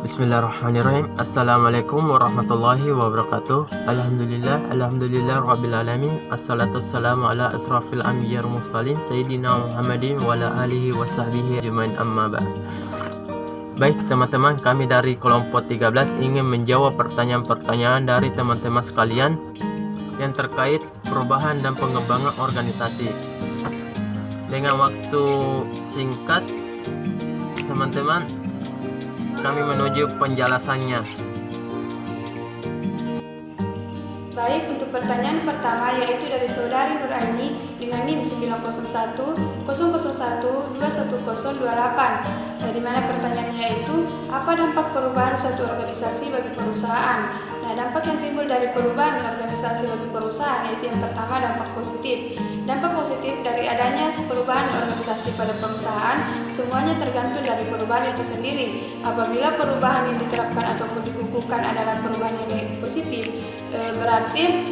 Bismillahirrahmanirrahim. Assalamualaikum warahmatullahi wabarakatuh. Alhamdulillah rabbil alamin. Assalatu wassalamu ala asrafil anbiya wal mursalin sayyidina Muhammadin wa ala alihi wa sahbihi ajmain, amma ba'd. Baik teman-teman, kami dari kelompok 13 ingin menjawab pertanyaan-pertanyaan dari teman-teman sekalian yang terkait perubahan dan pengembangan organisasi. Dengan waktu singkat, teman-teman, kami menuju penjelasannya. Baik, untuk pertanyaan pertama yaitu dari saudari Nuraini dengan NIM 901 001 21028, di mana pertanyaannya yaitu apa dampak perubahan suatu organisasi bagi perusahaan. Nah, dampak yang timbul dari perubahan organisasi bagi perusahaan yaitu yang pertama dampak positif. Dampak positif dari adanya perubahan organisasi pada perusahaan semuanya tergantung dari perubahan itu sendiri. Apabila perubahan yang diterapkan ataupun dikukuhkan adalah perubahan yang positif, berarti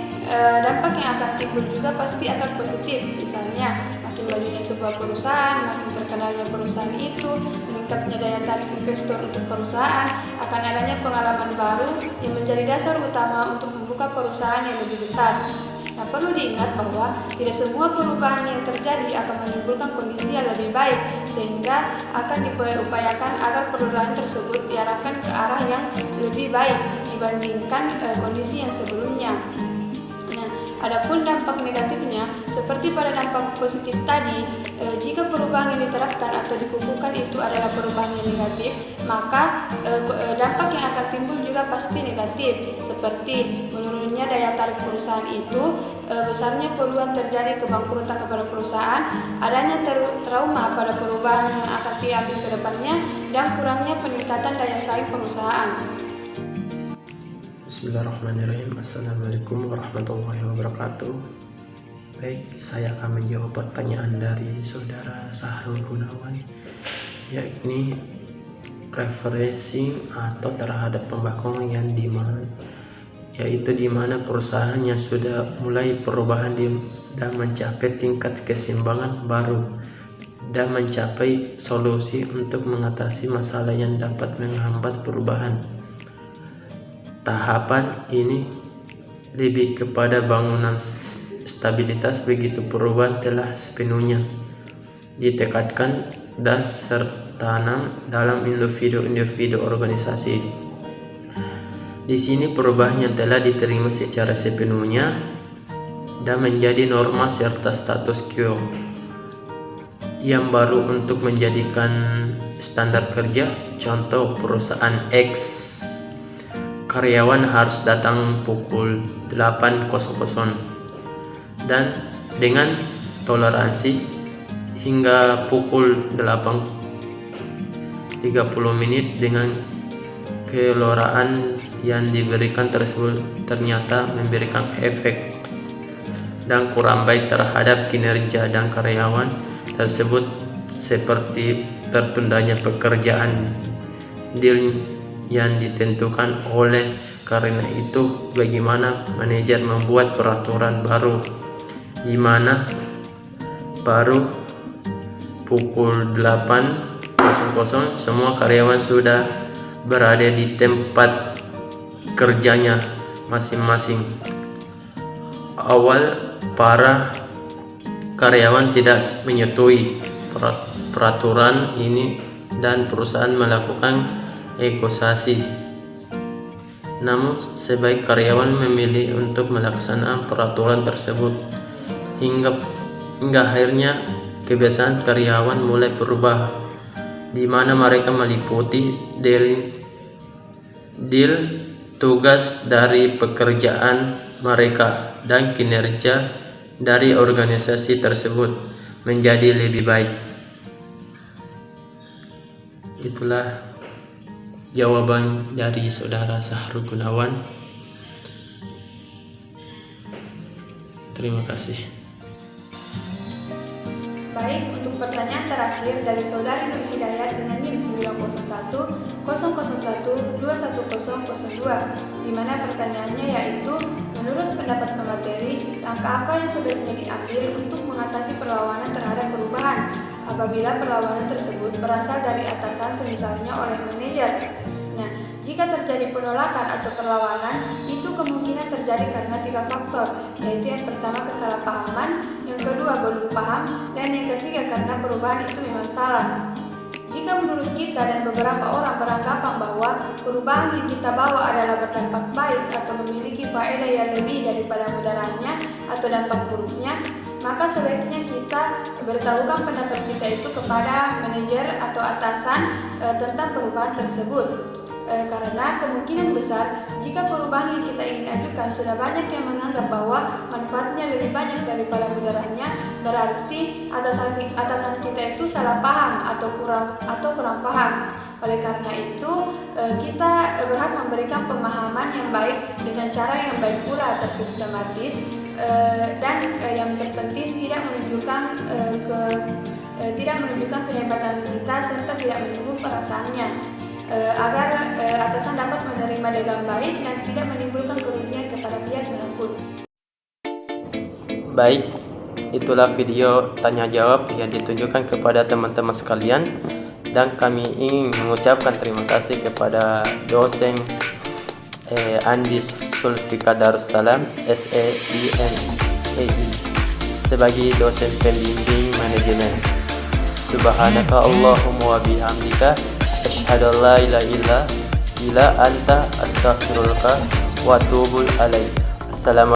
dampak yang akan timbul juga pasti akan positif. Misalnya makin bajunya sebuah perusahaan, makin terkenalnya perusahaan itu, meningkatnya daya tarik investor untuk perusahaan, akan adanya pengalaman baru yang menjadi dasar utama untuk membuka perusahaan yang lebih besar. Nah, perlu diingat bahwa tidak semua perubahan yang terjadi akan menimbulkan kondisi yang lebih baik, sehingga akan diupayakan agar perubahan tersebut diarahkan ke arah yang lebih baik dibandingkan kondisi yang sebelumnya. Nah, adapun dampak negatifnya, seperti pada dampak positif tadi, jika perubahan yang diterapkan atau dikukuhkan itu adalah perubahan yang negatif, maka dampak yang akan timbul juga pasti negatif, seperti menurunnya daya tarik perusahaan itu, besarnya peluang terjadi kebangkrutan kepada perusahaan, adanya trauma pada perubahan yang akan diambil ke depannya, dan kurangnya peningkatan daya saing perusahaan. Bismillahirrahmanirrahim. Assalamualaikum warahmatullahi wabarakatuh. Baik, saya akan menjawab pertanyaan dari saudara Sahrul Gunawan, yakni referencing atau terhadap pembakuan yang yaitu di mana perusahaan yang sudah mulai perubahan dan mencapai tingkat keseimbangan baru dan mencapai solusi untuk mengatasi masalah yang dapat menghambat perubahan. Tahapan ini lebih kepada bangunan stabilitas begitu perubahan telah sepenuhnya ditekatkan dan tertanam dalam individu organisasi. Di sini perubahan yang telah diterima secara sepenuhnya dan menjadi norma serta status quo yang baru untuk menjadikan standar kerja. Contoh, perusahaan X, karyawan harus datang pukul 8.00 dan dengan toleransi hingga pukul 8.30 dengan keloraan yang diberikan tersebut ternyata memberikan efek dan kurang baik terhadap kinerja dan karyawan tersebut, seperti tertundanya pekerjaan deal yang ditentukan. Oleh karena itu, bagaimana manajer membuat peraturan baru di mana baru pukul 8.00 semua karyawan sudah berada di tempat kerjanya masing-masing. Awal para karyawan tidak menyetujui peraturan ini dan perusahaan melakukan negosiasi. Namun sebaik karyawan memilih untuk melaksanakan peraturan tersebut hingga akhirnya kebiasaan karyawan mulai berubah, di mana mereka meliputi deal tugas dari pekerjaan mereka dan kinerja dari organisasi tersebut menjadi lebih baik. Itulah jawaban dari saudara Sahrul Gunawan. Terima kasih. Baik, untuk pertanyaan terakhir dari saudari Nur Hidayat dengan NIM 901 001 21002, di mana pertanyaannya yaitu, menurut pendapat pemateri, langkah apa yang sebaiknya diambil untuk mengatasi perlawanan terhadap perubahan apabila perlawanan tersebut berasal dari atasan, misalnya oleh manajer. Nah, penolakan atau perlawanan itu kemungkinan terjadi karena 3 faktor, yaitu yang pertama kesalahpahaman, yang kedua belum paham, dan yang ketiga karena perubahan itu memang salah. Jika menurut kita dan beberapa orang beranggapan bahwa perubahan yang kita bawa adalah berdampak baik atau memiliki faedah yang lebih daripada mudaratnya atau dampak buruknya, maka sebaiknya kita beritahukan pendapat kita itu kepada manajer atau atasan tentang perubahan tersebut. Karena kemungkinan besar jika perubahan yang kita ingin ajukan sudah banyak yang menganggap bahwa manfaatnya lebih banyak daripada mudaratnya, berarti atasan kita itu salah paham atau kurang paham. Oleh karena itu kita berhak memberikan pemahaman yang baik dengan cara yang baik pula atau sistematis, dan yang terpenting tidak menunjukkan kehebatan kita serta tidak menyinggung perasaannya, agar atasan dapat menerima dengan baik dan tidak menimbulkan kerugian kepada pihak manapun. Baik, itulah video tanya jawab yang ditunjukkan kepada teman-teman sekalian, dan kami ingin mengucapkan terima kasih kepada dosen Andis Sulfika Darussalam SEIMEI sebagai dosen pembimbing manajemen. Subhanaka Allahumma wa bihamdika asyhadu an la ilaha illa anta astaghfiruka wa atubu ilaik. Assalamualaikum.